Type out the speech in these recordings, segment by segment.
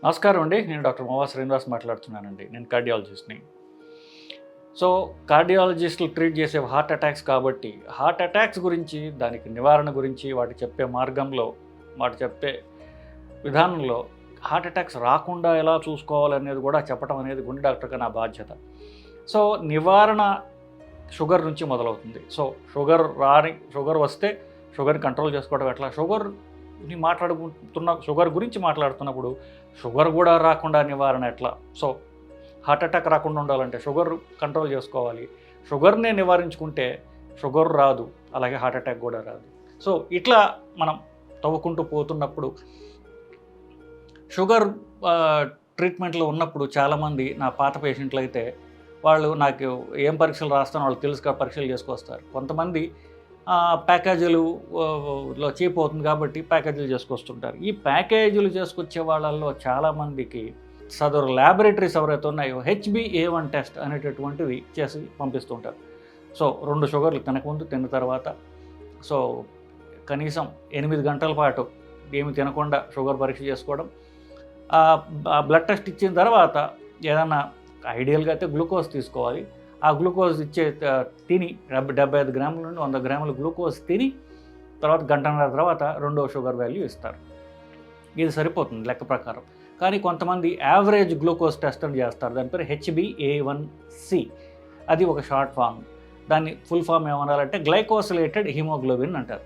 నమస్కారం అండి. నేను డాక్టర్ మోవా శ్రీనివాస్ మాట్లాడుతున్నానండి. నేను కార్డియాలజిస్ట్ని. సో కార్డియాలజిస్టులు ట్రీట్ చేసే హార్ట్ అటాక్స్ కాబట్టి హార్ట్ అటాక్స్ గురించి, దానికి నివారణ గురించి, వాటి చెప్పే మార్గంలో, వాటి చెప్పే విధానంలో హార్ట్ అటాక్స్ రాకుండా ఎలా చూసుకోవాలనేది కూడా చెప్పడం అనేది గుండె డాక్టర్గా నా బాధ్యత. సో నివారణ షుగర్ నుంచి మొదలవుతుంది. సో షుగర్ వస్తే షుగర్ని కంట్రోల్ చేసుకోవడం ఎట్లా, షుగర్ గురించి మాట్లాడుతున్నప్పుడు షుగర్ కూడా రాకుండా నివారణ ఎట్లా. సో హార్ట్ అటాక్ రాకుండా ఉండాలంటే షుగర్ కంట్రోల్ చేసుకోవాలి. షుగర్నే నివారించుకుంటే షుగర్ రాదు, అలాగే హార్ట్ అటాక్ కూడా రాదు. సో ఇట్లా మనం తవ్వుకుంటూ పోతున్నప్పుడు షుగర్ ట్రీట్మెంట్లో ఉన్నప్పుడు చాలామంది నా పాత పేషెంట్లు అయితే వాళ్ళు నాకు ఏం పరీక్షలు రాస్తానో వాళ్ళు తెలుసుగా పరీక్షలు చేసుకొస్తారు. కొంతమంది ప్యాకేజీలలో చీప్ అవుతుంది కాబట్టి ప్యాకేజీలు చేసుకొస్తుంటారు. ఈ ప్యాకేజీలు చేసుకొచ్చే వాళ్ళల్లో చాలామందికి సదరు ల్యాబొరేటరీస్ ఎవరైతే ఉన్నాయో HbA1 టెస్ట్ అనేటటువంటిది చేసి పంపిస్తుంటారు. సో 2 షుగర్లు తినకముందు, తిన్న తర్వాత, సో కనీసం 8 గంటల పాటు ఏమి తినకుండా షుగర్ పరీక్ష చేసుకోవడం, బ్లడ్ టెస్ట్ ఇచ్చిన తర్వాత ఏదన్నా ఐడియల్గా అయితే గ్లూకోజ్ తీసుకోవాలి. ఆ గ్లూకోజ్ తిని 75 గ్రాముల నుండి 100 గ్రాముల గ్లూకోజ్ తిని తర్వాత గంటన్నర తర్వాత రెండో షుగర్ వాల్యూ ఇస్తారు. ఇది సరిపోతుంది లెక్క ప్రకారం. కానీ కొంతమంది యావరేజ్ గ్లూకోజ్ టెస్ట్ అని చేస్తారు. దాని పేరు HbA1c. అది ఒక షార్ట్ ఫామ్. దాన్ని ఫుల్ ఫామ్ ఏమనాలంటే గ్లైకోసిలేటెడ్ హిమోగ్లోబిన్ అంటారు.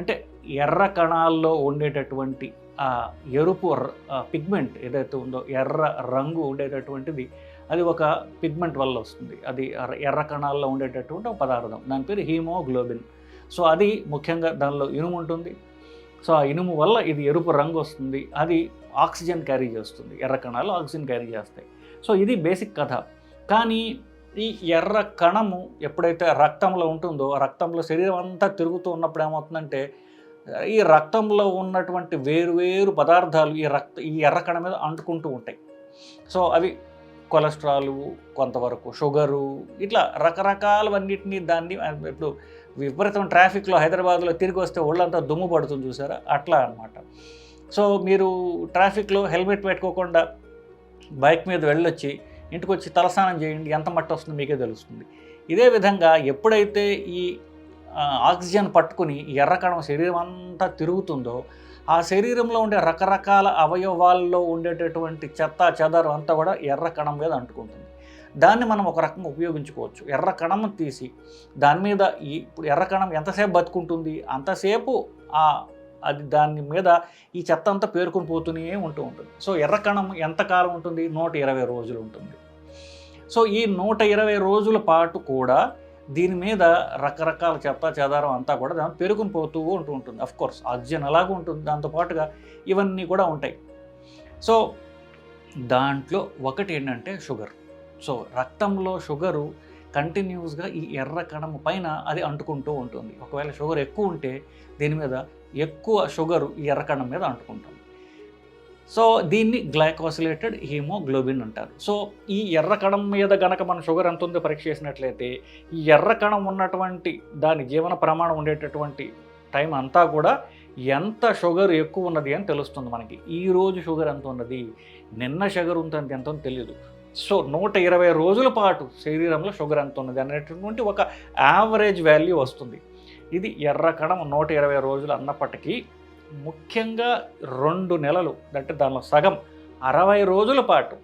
అంటే ఎర్ర కణాల్లో ఉండేటటువంటి ఆ ఎరుపు పిగ్మెంట్ ఏదైతే ఉందో, ఎర్ర రంగు ఉండేటటువంటిది, అది ఒక పిగ్మెంట్ వల్ల వస్తుంది. అది ఎర్ర కణాల్లో ఉండేటటువంటి ఒక పదార్థం. దాని పేరు హీమోగ్లోబిన్. సో అది ముఖ్యంగా దానిలో ఇనుము ఉంటుంది. సో ఆ ఇనుము వల్ల ఇది ఎరుపు రంగు వస్తుంది. అది ఆక్సిజన్ క్యారీ చేస్తుంది. ఎర్ర కణాలు ఆక్సిజన్ క్యారీ చేస్తాయి. సో ఇది బేసిక్ కథ. కానీ ఈ ఎర్ర కణము ఎప్పుడైతే రక్తంలో ఉంటుందో, రక్తంలో శరీరం అంతా తిరుగుతూ ఉన్నప్పుడు ఏమవుతుందంటే ఈ రక్తంలో ఉన్నటువంటి వేరు పదార్థాలు ఈ ఎర్ర కణం మీద అంటుకుంటూ ఉంటాయి. సో అవి కొలెస్ట్రాలు, కొంతవరకు షుగరు, ఇట్లా రకరకాలవన్నిటినీ దాన్ని ఇప్పుడు విపరీతం ట్రాఫిక్లో హైదరాబాద్లో తిరిగి వస్తే ఒళ్ళంతా దుమ్ము పడుతుంది చూసారా, అట్లా అనమాట. సో మీరు ట్రాఫిక్లో హెల్మెట్ పెట్టుకోకుండా బైక్ మీద వెళ్ళొచ్చి ఇంటికి వచ్చి తలస్నానం చేయండి, ఎంత మట్టి వస్తుందో మీకే తెలుస్తుంది. ఇదే విధంగా ఎప్పుడైతే ఈ ఆక్సిజన్ పట్టుకుని ఎర్ర కణం శరీరం అంతా తిరుగుతుందో, ఆ శరీరంలో ఉండే రకరకాల అవయవాల్లో ఉండేటటువంటి చెత్త చెదారం అంతా కూడా ఎర్ర కణం మీద అంటుకుంటుంది. దాన్ని మనం ఒక రకంగా ఉపయోగించుకోవచ్చు. ఎర్ర కణం తీసి దాని మీద ఇప్పుడు ఎర్ర కణం ఎంతసేపు బతుకుంటుంది, అంతసేపు అది దాని మీద ఈ చెత్త అంతా పేరుకొని పోతూనే ఉంటుంది. సో ఎర్ర కణం ఎంతకాలం ఉంటుంది? 120 రోజులు ఉంటుంది. సో ఈ 120 రోజుల పాటు కూడా దీని మీద రకరకాల చెత్త చెదారం అంతా కూడా దాని పెరుగుని పోతూ ఉంటుంది. అఫ్కోర్స్ ఆక్సిజన్ అలాగే ఉంటుంది, దాంతోపాటుగా ఇవన్నీ కూడా ఉంటాయి. సో దాంట్లో ఒకటి ఏంటంటే షుగర్. సో రక్తంలో షుగరు కంటిన్యూస్గా ఈ ఎర్ర కణము పైన అది అంటుకుంటూ ఉంటుంది. ఒకవేళ షుగర్ ఎక్కువ ఉంటే దీని మీద ఎక్కువ షుగరు ఈ ఎర్ర కణం మీద అంటుకుంటుంది. సో దీన్ని గ్లైకోసిలేటెడ్ హీమోగ్లోబిన్ అంటారు. సో ఈ ఎర్ర కణం మీద గనక మనం షుగర్ ఎంత ఉందో పరీక్ష చేసినట్లయితే ఈ ఎర్ర కణం ఉన్నటువంటి దాని జీవన ప్రమాణం ఉండేటటువంటి టైం అంతా కూడా ఎంత షుగర్ ఎక్కువ ఉన్నది అని తెలుస్తుంది మనకి. ఈరోజు షుగర్ ఎంత ఉన్నది, నిన్న షుగర్ ఉంటుంది ఎంత తెలియదు. సో 120 రోజుల పాటు శరీరంలో షుగర్ ఎంత ఉన్నది అనేటటువంటి ఒక యావరేజ్ వాల్యూ వస్తుంది. ఇది ఎర్ర కణం 120 రోజులు అన్నప్పటికీ ముఖ్యంగా 2 నెలలు, అంటే దానిలో సగం 60 రోజుల పాటు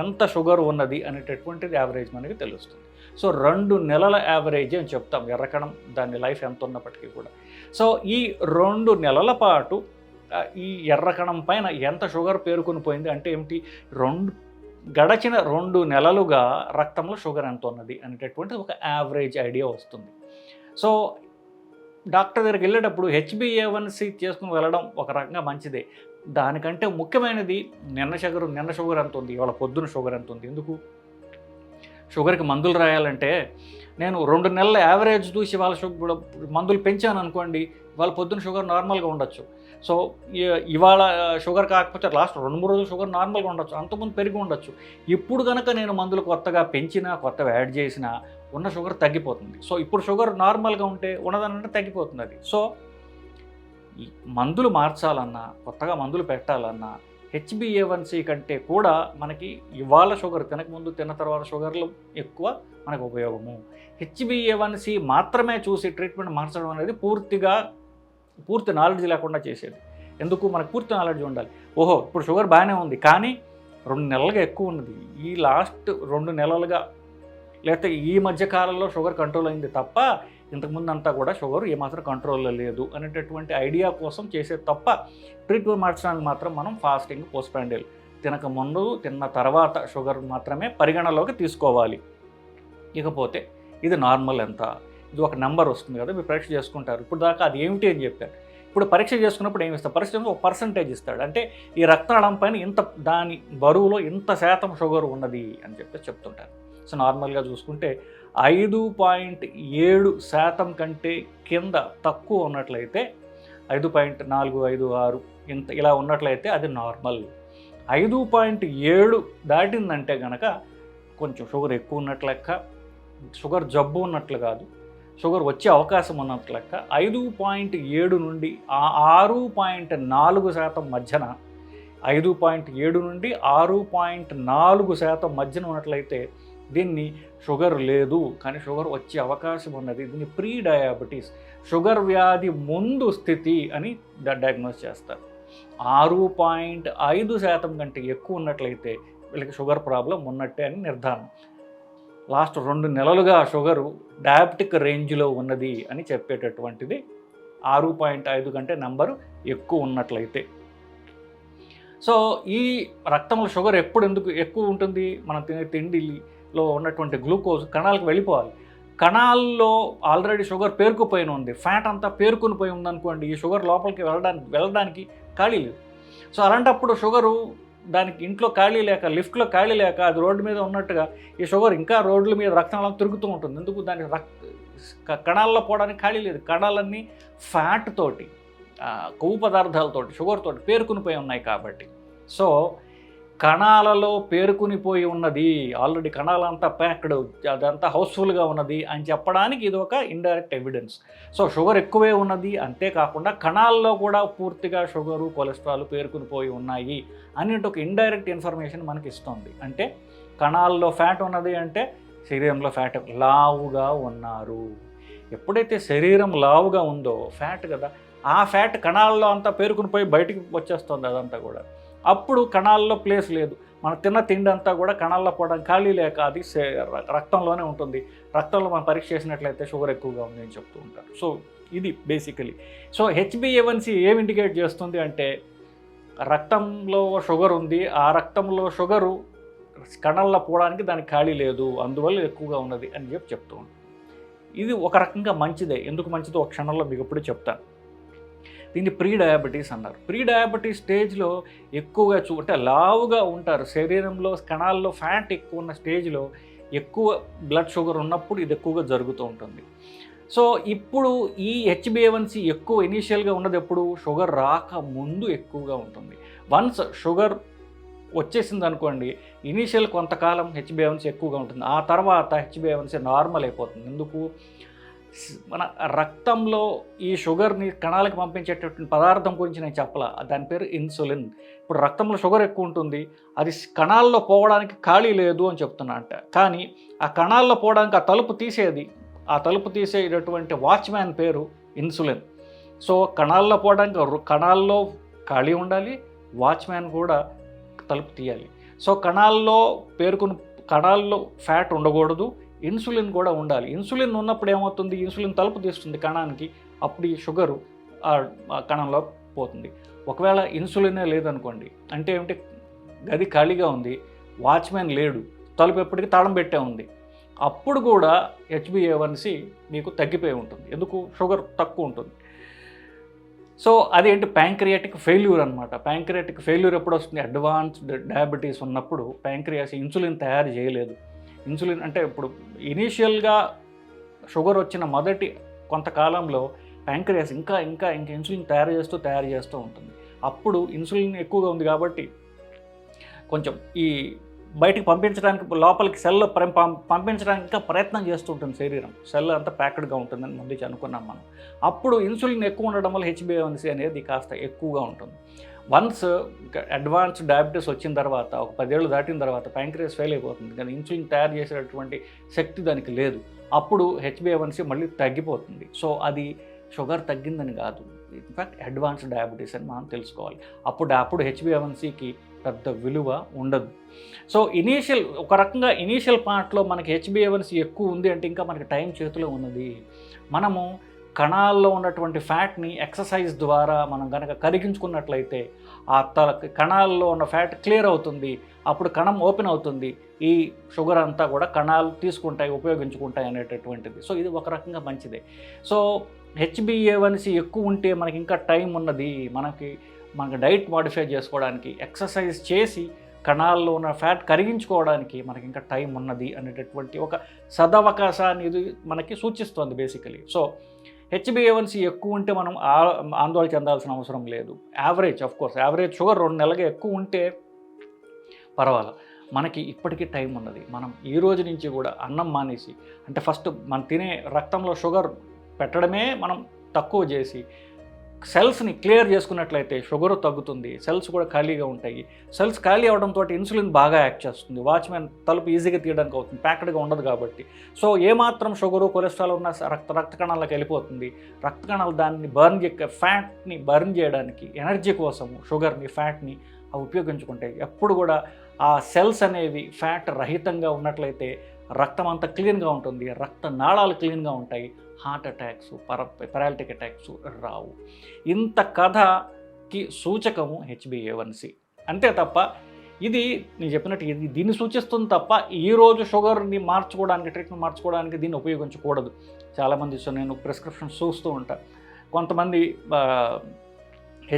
ఎంత షుగర్ ఉన్నది అనేటటువంటిది యావరేజ్ మనకి తెలుస్తుంది. సో 2 నెలల యావరేజ్ అని చెప్తాం ఎర్రకణం దాని లైఫ్ ఎంత ఉన్నప్పటికీ కూడా. సో ఈ 2 నెలల పాటు ఈ ఎర్రకణం పైన ఎంత షుగర్ పేరుకొని పోయింది అంటే ఏమిటి, గడచిన 2 నెలలుగా రక్తంలో షుగర్ ఎంత ఉన్నది అనేటటువంటి ఒక యావరేజ్ ఐడియా వస్తుంది. సో డాక్టర్ దగ్గరికి వెళ్ళేటప్పుడు HbA1c చేసుకుని వెళ్ళడం ఒక రకంగా మంచిదే. దానికంటే ముఖ్యమైనది నిన్న షుగర్ ఎంత ఉంది, ఇవాళ పొద్దున షుగర్ ఎంత ఉంది. ఎందుకు షుగర్కి మందులు రాయాలంటే నేను 2 నెలల యావరేజ్ చూసి వాళ్ళ మందులు పెంచాను అనుకోండి, వాళ్ళ పొద్దున షుగర్ నార్మల్గా ఉండొచ్చు. సో ఇవాళ షుగర్ కాకపోతే లాస్ట్ 2-3 రోజులు షుగర్ నార్మల్గా ఉండొచ్చు, అంతకుముందు పెరిగి ఉండొచ్చు. ఇప్పుడు కనుక నేను మందులు కొత్తగా పెంచినా, కొత్తగా యాడ్ చేసినా ఉన్న షుగర్ తగ్గిపోతుంది. సో ఇప్పుడు షుగర్ నార్మల్గా ఉంటే ఉన్నదానంటే తగ్గిపోతుంది అది. సో ఈ మందులు మార్చాలన్నా, కొత్తగా మందులు పెట్టాలన్నా హెచ్బిఏవన్సీ కంటే కూడా మనకి ఇవాళ షుగర్ తినకముందు తిన్న తర్వాత షుగర్లు ఎక్కువ మనకు ఉపయోగము. హెచ్బిఏవన్సీ మాత్రమే చూసి ట్రీట్మెంట్ మార్చడం అనేది పూర్తి నాలెడ్జ్ లేకుండా చేసేది. ఎందుకు? మనకు పూర్తి నాలెడ్జ్ ఉండాలి. ఓహో, ఇప్పుడు షుగర్ బాగానే ఉంది, కానీ 2 నెలలుగా ఎక్కువ ఉన్నది, ఈ లాస్ట్ 2 నెలలుగా లేకపోతే ఈ మధ్య కాలంలో షుగర్ కంట్రోల్ అయింది తప్ప ఇంతకుముందు అంతా కూడా షుగర్ ఏమాత్రం కంట్రోల్లో లేదు అనేటటువంటి ఐడియా కోసం చేసేది తప్ప ట్రీట్మెంట్ మార్చడానికి మాత్రం మనం ఫాస్టింగ్, పోస్ట్‌ప్రాండియల్ తినక ముందు తిన్న తర్వాత షుగర్ మాత్రమే పరిగణలోకి తీసుకోవాలి. ఇకపోతే ఇది నార్మల్ ఎంత, ఇది ఒక నెంబర్ వస్తుంది కదా, మీరు పరీక్ష చేసుకుంటారు. ఇప్పుడు దాకా అది ఏమిటి అని చెప్పారు. ఇప్పుడు పరీక్ష చేసుకున్నప్పుడు ఏమి ఇస్తారు? పరీక్ష ఒక పర్సంటేజ్ ఇస్తాడు. అంటే ఈ రక్తనాళం పైన ఇంత, దాని బరువులో ఇంత శాతం షుగర్ ఉన్నది అని చెప్పేసి చెప్తుంటారు. సో నార్మల్గా చూసుకుంటే 5.7% కంటే కింద తక్కువ ఉన్నట్లయితే 5.456 ఇంత ఇలా ఉన్నట్లయితే అది నార్మల్. 5.7 దాటిందంటే కనుక కొంచెం షుగర్ ఎక్కువ ఉన్నట్లు లెక్క, షుగర్ జబ్బు ఉన్నట్లు కాదు, షుగర్ వచ్చే అవకాశం ఉన్నట్లు లెక్క. 5.7 నుండి 6.4% మధ్యన, 5.7 నుండి 6.4% మధ్యన ఉన్నట్లయితే దీన్ని షుగర్ లేదు కానీ షుగర్ వచ్చే అవకాశం ఉన్నది, దీన్ని ప్రీ డయాబెటీస్, షుగర్ వ్యాధి ముందు స్థితి అని డయాగ్నోస్ చేస్తారు. 6.5% కంటే ఎక్కువ ఉన్నట్లయితే వీళ్ళకి షుగర్ ప్రాబ్లం ఉన్నట్టే అని నిర్ధారణ. లాస్ట్ 2 నెలలుగా షుగరు డయాబెటిక్ రేంజ్లో ఉన్నది అని చెప్పేటటువంటిది 6.5 కంటే నెంబరు ఎక్కువ ఉన్నట్లయితే. సో ఈ రక్తంలో షుగర్ ఎందుకు ఎక్కువ ఉంటుంది? మనం తినే తిండిలో ఉన్నటువంటి గ్లూకోజ్ కణాలకు వెళ్ళిపోవాలి. కణాల్లో ఆల్రెడీ షుగర్ పేరుకుపోయిన ఉంది, ఫ్యాట్ అంతా పేరుకుని పోయి ఉందనుకోండి, ఈ షుగర్ లోపలికి వెళ్ళడానికి ఖాళీ లేదు. సో అలాంటప్పుడు షుగరు దానికి ఇంట్లో ఖాళీ లేక, లిఫ్ట్లో ఖాళీ లేక, అది రోడ్డు మీద ఉన్నట్టుగా ఈ షుగర్ ఇంకా రోడ్ల మీద రక్తనాళం తిరుగుతూ ఉంటుంది. ఎందుకు? దానికి కణాల్లో పోవడానికి ఖాళీ లేదు. కణాలన్నీ ఫ్యాట్ తోటి, కొవ్వు పదార్థాలతోటి, షుగర్ తోటి పేరుకునిపోయి ఉన్నాయి కాబట్టి. సో కణాలలో పేరుకునిపోయి ఉన్నది, ఆల్రెడీ కణాలంతా ప్యాక్డ్, అదంతా హౌస్ఫుల్గా ఉన్నది అని చెప్పడానికి ఇది ఒక ఇండైరెక్ట్ ఎవిడెన్స్. సో షుగర్ ఎక్కువే ఉన్నది, అంతేకాకుండా కణాల్లో కూడా పూర్తిగా షుగరు, కొలెస్ట్రాల్ పేరుకునిపోయి ఉన్నాయి అనేటి ఒక ఇండైరెక్ట్ ఇన్ఫర్మేషన్ మనకి ఇస్తుంది. అంటే కణాల్లో ఫ్యాట్ ఉన్నది అంటే శరీరంలో ఫ్యాట్, లావుగా ఉన్నారు. ఎప్పుడైతే శరీరం లావుగా ఉందో ఫ్యాట్ కదా, ఆ ఫ్యాట్ కణాల్లో అంతా పేరుకునిపోయి బయటికి వచ్చేస్తుంది అదంతా కూడా. అప్పుడు కణాల్లో ప్లేస్ లేదు. మనం తిన్న తిండి అంతా కూడా కణాల్లో పోవడానికి ఖాళీ లేక అది రక్తంలోనే ఉంటుంది. రక్తంలో మనం పరీక్ష చేసినట్లయితే షుగర్ ఎక్కువగా ఉంది అని చెప్తూ ఉంటారు. సో ఇది బేసికలీ. సో హెచ్బిఏవన్సీ ఏం ఇండికేట్ చేస్తుంది అంటే రక్తంలో షుగర్ ఉంది, ఆ రక్తంలో షుగరు కణాల్లో పోవడానికి దానికి ఖాళీ లేదు, అందువల్ల ఎక్కువగా ఉన్నది అని చెప్తూ ఉంటాం. ఇది ఒక రకంగా మంచిదే. ఎందుకు మంచిదో ఒక క్షణంలో మీకు ఎప్పుడు చెప్తాను. దీన్ని ప్రీ డయాబెటీస్ అన్నారు. ప్రీ డయాబెటీస్ స్టేజ్లో ఎక్కువగా అంటే లావుగా ఉంటారు, శరీరంలో కణాల్లో ఫ్యాట్ ఎక్కువ ఉన్న స్టేజ్లో ఎక్కువ బ్లడ్ షుగర్ ఉన్నప్పుడు ఇది ఎక్కువగా జరుగుతూ ఉంటుంది. సో ఇప్పుడు ఈ హెచ్బిఏవన్సీ ఎక్కువ ఇనీషియల్గా ఉన్నది ఎప్పుడు? షుగర్ రాకముందు ఎక్కువగా ఉంటుంది. వన్స్ షుగర్ వచ్చేసింది అనుకోండి, ఇనీషియల్ కొంతకాలం హెచ్బిఏవన్సీ ఎక్కువగా ఉంటుంది, ఆ తర్వాత హెచ్బిఏవన్సీ నార్మల్ అయిపోతుంది. ఎందుకు? మన రక్తంలో ఈ షుగర్ని కణాలకు పంపించేటటువంటి పదార్థం గురించి నేను చెప్పాల, దాని పేరు ఇన్సులిన్. ఇప్పుడు రక్తంలో షుగర్ ఎక్కువ ఉంటుంది, అది కణాల్లో పోవడానికి ఖాళీ లేదు అని చెప్తున్నా అంట. కానీ ఆ కణాల్లో పోవడానికి ఆ తలుపు తీసేటటువంటి వాచ్మ్యాన్ పేరు ఇన్సులిన్. సో కణాల్లో పోవడానికి కణాల్లో ఖాళీ ఉండాలి, వాచ్మ్యాన్ కూడా తలుపు తీయాలి. సో కణాల్లో ఫ్యాట్ ఉండకూడదు, ఇన్సులిన్ కూడా ఉండాలి. ఇన్సులిన్ ఉన్నప్పుడు ఏమవుతుంది? ఇన్సులిన్ తలుపు తీస్తుంది కణానికి, అప్పుడు ఈ షుగరు ఆ కణంలో పోతుంది. ఒకవేళ ఇన్సులినే లేదనుకోండి, అంటే ఏమిటి? గది ఖాళీగా ఉంది, వాచ్మెన్ లేడు, తలుపు ఎప్పటికీ తాళం పెట్టే ఉంది, అప్పుడు కూడా హెచ్బిఏవన్సీ మీకు తగ్గిపోయి ఉంటుంది. ఎందుకు? షుగర్ తక్కువ ఉంటుంది. సో అదేంటి? ప్యాంక్రియాటిక్ ఫెయిల్యూర్ అనమాట. ప్యాంక్రియాటిక్ ఫెయిల్యూర్ ఎప్పుడు వస్తుంది? అడ్వాన్స్డ్ డయాబెటీస్ ఉన్నప్పుడు ప్యాంక్రియాస్ ఇన్సులిన్ తయారు చేయలేదు. ఇన్సులిన్ అంటే ఇప్పుడు ఇనీషియల్గా షుగర్ వచ్చిన మొదటి కొంతకాలంలో ప్యాంక్రియాస్ ఇంకా ఇన్సులిన్ తయారు చేస్తూ ఉంటుంది. అప్పుడు ఇన్సులిన్ ఎక్కువగా ఉంది కాబట్టి కొంచెం ఈ బయటికి పంపించడానికి, లోపలికి సెల్లో పంపించడానికి ఇంకా ప్రయత్నం చేస్తూ ఉంటుంది శరీరం. సెల్ అంతా ప్యాక్డ్గా ఉంటుందని ముందు అనుకున్నాం మనం. అప్పుడు ఇన్సులిన్ ఎక్కువ ఉండడం వల్ల హెచ్బిఏవన్సీ అనేది కాస్త ఎక్కువగా ఉంటుంది. వన్స్ అడ్వాన్స్ డయాబెటీస్ వచ్చిన తర్వాత ఒక 10 ఏళ్ళు దాటిన తర్వాత ప్యాంక్రియాస్ ఫెయిల్ అయిపోతుంది, కానీ ఇన్సులిన్ తయారు చేసేటటువంటి శక్తి దానికి లేదు. అప్పుడు HbA1c మళ్ళీ తగ్గిపోతుంది. సో అది షుగర్ తగ్గిందని కాదు, ఇన్ఫ్యాక్ట్ అడ్వాన్స్ డయాబెటీస్ అని మనం తెలుసుకోవాలి. అప్పుడు HbA1cకి పెద్ద విలువ ఉండదు. సో ఒక రకంగా ఇనీషియల్ పార్ట్లో మనకి HbA1c ఎక్కువ ఉంది అంటే ఇంకా మనకి టైం చేతిలో ఉన్నది. మనము కణాల్లో ఉన్నటువంటి ఫ్యాట్ని ఎక్సర్సైజ్ ద్వారా మనం కనుక కరిగించుకున్నట్లయితే ఆ కణాల్లో ఉన్న ఫ్యాట్ క్లియర్ అవుతుంది, అప్పుడు కణం ఓపెన్ అవుతుంది, ఈ షుగర్ అంతా కూడా కణాలు తీసుకుంటాయి, ఉపయోగించుకుంటాయి అనేటటువంటిది. సో ఇది ఒక రకంగా మంచిదే. సో HbA1c ఎక్కువ ఉంటే మనకి ఇంకా టైం ఉన్నది, మనకి డైట్ మాడిఫై చేసుకోవడానికి, ఎక్సర్సైజ్ చేసి కణాల్లో ఉన్న ఫ్యాట్ కరిగించుకోవడానికి మనకి ఇంకా టైం ఉన్నది అనేటటువంటి ఒక సదవకాశాన్ని ఇది మనకి సూచిస్తుంది బేసికలీ. సో HbA1c ఎక్కువ ఉంటే మనం ఆందోళన చెందాల్సిన అవసరం లేదు. యావరేజ్ షుగర్ 2 నెలలుగా ఎక్కువ ఉంటే పర్వాలేదు, మనకి ఇప్పటికీ టైం ఉన్నది. మనం ఈ రోజు నుంచి కూడా అన్నం మానేసి, అంటే ఫస్ట్ మనం తినే రక్తంలో షుగర్ పెట్టడమే మనం తక్కువ చేసి సెల్స్ని క్లియర్ చేసుకున్నట్లయితే షుగర్ తగ్గుతుంది, సెల్స్ కూడా ఖాళీగా ఉంటాయి. సెల్స్ ఖాళీ అవడంతో ఇన్సులిన్ బాగా యాక్ట్ చేస్తుంది, వాచ్మెన్ తలుపు ఈజీగా తీయడానికి అవుతుంది, ప్యాక్డ్గా ఉండదు కాబట్టి. సో ఏమాత్రం షుగరు కొలెస్ట్రాల్ ఉన్న రక్త కణాలకు వెళ్ళిపోతుంది. రక్త కణాలు దాన్ని ఫ్యాట్ని బర్న్ చేయడానికి, ఎనర్జీ కోసము షుగర్ని, ఫ్యాట్ని అవి ఉపయోగించుకుంటాయి. ఎప్పుడు కూడా ఆ సెల్స్ అనేవి ఫ్యాట్ రహితంగా ఉన్నట్లయితే రక్తం అంతా క్లీన్గా ఉంటుంది, రక్త నాళాలు క్లీన్గా ఉంటాయి, హార్ట్ అటాక్స్, పెరాలిటిక్ అటాక్స్ రావు. ఇంత కథకి సూచకము HbA1c. అంతే తప్ప ఇది నేను చెప్పినట్టు దీన్ని సూచిస్తుంది తప్ప ఈరోజు షుగర్ని ట్రీట్మెంట్ మార్చుకోవడానికి దీన్ని ఉపయోగించకూడదు. చాలామంది నేను ప్రిస్క్రిప్షన్ చూస్తూ ఉంటాను, కొంతమంది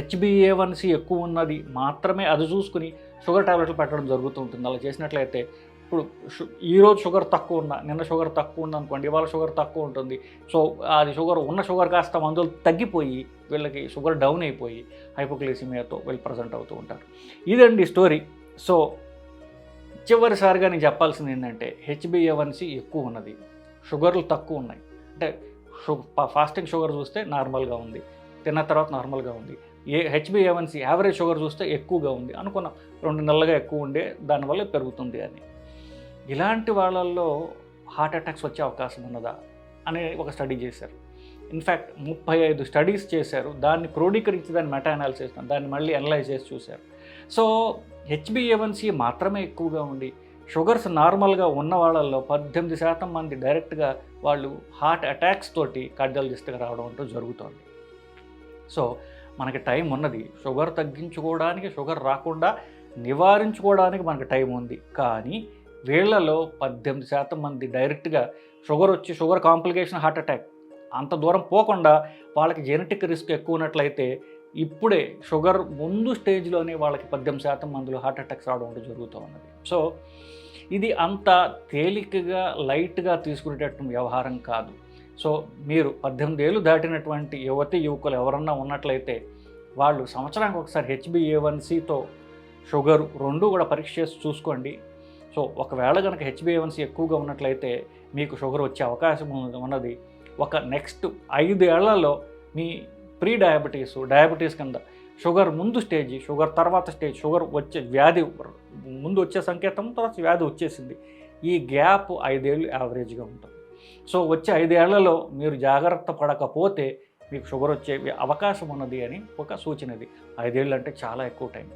HbA1c ఎక్కువ ఉన్నది మాత్రమే అది చూసుకుని షుగర్ టాబ్లెట్లు పెట్టడం జరుగుతూ ఉంటుంది. అలా చేసినట్లయితే ఇప్పుడు ఈరోజు షుగర్ తక్కువ ఉన్నా, నిన్న షుగర్ తక్కువ ఉంది అనుకోండి, ఇవాళ షుగర్ తక్కువ ఉంటుంది. సో అది షుగర్ కాస్త మందులు తగ్గిపోయి వీళ్ళకి షుగర్ డౌన్ అయిపోయి హైపోగ్లైసిమియాతో వీళ్ళు ప్రజెంట్ అవుతూ ఉంటారు. ఇదండి స్టోరీ. సో చివరిసారిగా నేను చెప్పాల్సింది ఏంటంటే HbA1c ఎక్కువ ఉన్నది, షుగర్లు తక్కువ ఉన్నాయి. అంటే ఫాస్టింగ్ షుగర్ చూస్తే నార్మల్గా ఉంది, తిన్న తర్వాత నార్మల్గా ఉంది. HbA1c యావరేజ్ షుగర్ చూస్తే ఎక్కువగా ఉంది అనుకున్నాం, 2 నెలలుగా ఎక్కువ ఉండే దానివల్ల పెరుగుతుంది అని. ఇలాంటి వాళ్ళల్లో హార్ట్ అటాక్స్ వచ్చే అవకాశం ఉన్నదా అనే ఒక స్టడీ చేశారు. ఇన్ఫ్యాక్ట్ 35 స్టడీస్ చేశారు, దాన్ని క్రోడీకరించి దాన్ని మెటా అనాలిసిస్ దాన్ని మళ్ళీ అనలైజ్ చేసి చూశారు. సో HbA1c మాత్రమే ఎక్కువగా ఉండి షుగర్స్ నార్మల్గా ఉన్న వాళ్ళల్లో 18% మంది డైరెక్ట్గా వాళ్ళు హార్ట్ అటాక్స్ తోటి కార్డియాలజిస్ట్గా రావడం అంటూ జరుగుతుంది. సో మనకి టైం ఉన్నది, షుగర్ తగ్గించుకోవడానికి, షుగర్ రాకుండా నివారించుకోవడానికి మనకి టైం ఉంది. కానీ వీళ్లలో 18% మంది డైరెక్ట్గా షుగర్ కాంప్లికేషన్, హార్ట్ అటాక్ అంత దూరం పోకుండా వాళ్ళకి జెనెటిక్ రిస్క్ ఎక్కువ ఉన్నట్లయితే ఇప్పుడే షుగర్ ముందు స్టేజ్లోనే వాళ్ళకి 18% మందిలో హార్ట్ అటాక్స్ రావడం జరుగుతూ ఉన్నది. సో ఇది అంత తేలికగా లైట్గా తీసుకునేటటువంటి వ్యవహారం కాదు. సో మీరు 18 ఏళ్ళు దాటినటువంటి యువకులు ఎవరన్నా ఉన్నట్లయితే వాళ్ళు సంవత్సరానికి ఒకసారి HbA1cతో షుగర్ 2 కూడా పరీక్ష చేసి చూసుకోండి. సో ఒకవేళ కనుక HbA1c ఎక్కువగా ఉన్నట్లయితే మీకు షుగర్ వచ్చే అవకాశం ఉన్నది. ఒక నెక్స్ట్ 5 ఏళ్లలో మీ డయాబెటీస్ కింద షుగర్ ముందు స్టేజ్, షుగర్ తర్వాత స్టేజ్, షుగర్ వ్యాధి ముందు వచ్చే సంకేతం, తర్వాత వ్యాధి వచ్చేసింది, ఈ గ్యాప్ 5 ఏళ్ళు యావరేజ్గా ఉంటుంది. సో వచ్చే 5 ఏళ్లలో మీరు జాగ్రత్త పడకపోతే మీకు షుగర్ వచ్చే అవకాశం ఉన్నది అని ఒక సూచనది. 5 ఏళ్ళు అంటే చాలా ఎక్కువ టైం.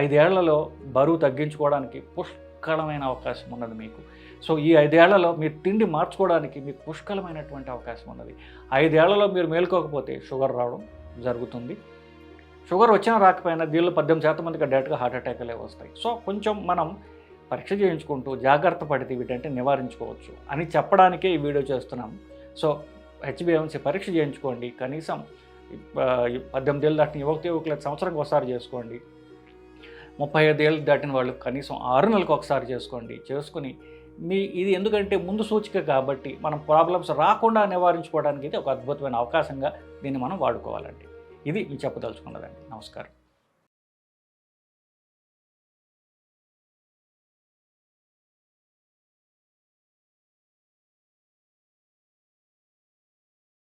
5 ఏళ్లలో బరువు తగ్గించుకోవడానికి పుష్కలమైన అవకాశం ఉన్నది మీకు. సో ఈ 5 ఏళ్లలో మీరు తిండి మార్చుకోవడానికి మీకు పుష్కలమైనటువంటి అవకాశం ఉన్నది. 5 ఏళ్లలో మీరు మేలుకోకపోతే షుగర్ రావడం జరుగుతుంది. షుగర్ వచ్చినా రాకపోయినా దీనిలో 18% మందికి డైరెక్ట్గా హార్ట్ అటాక్లే వస్తాయి. సో కొంచెం మనం పరీక్ష చేయించుకుంటూ జాగ్రత్త పడితే వీటంటే నివారించుకోవచ్చు అని చెప్పడానికే ఈ వీడియో చేస్తున్నాము. సో HbA1c పరీక్ష చేయించుకోండి. కనీసం 18 ఏళ్ళు దాటిన యువకులకు సంవత్సరానికి ఒకసారి చేసుకోండి. 35 ఏళ్ళు దాటిన వాళ్ళు కనీసం 6 నెలలకు ఒకసారి చేసుకుని ఇది ఎందుకంటే ముందు సూచిక కాబట్టి మనం ప్రాబ్లమ్స్ రాకుండా నివారించుకోవడానికి అయితే ఒక అద్భుతమైన అవకాశంగా దీన్ని మనం వాడుకోవాలండి. ఇది చెప్పదలుచుకున్నదండి. నమస్కారం.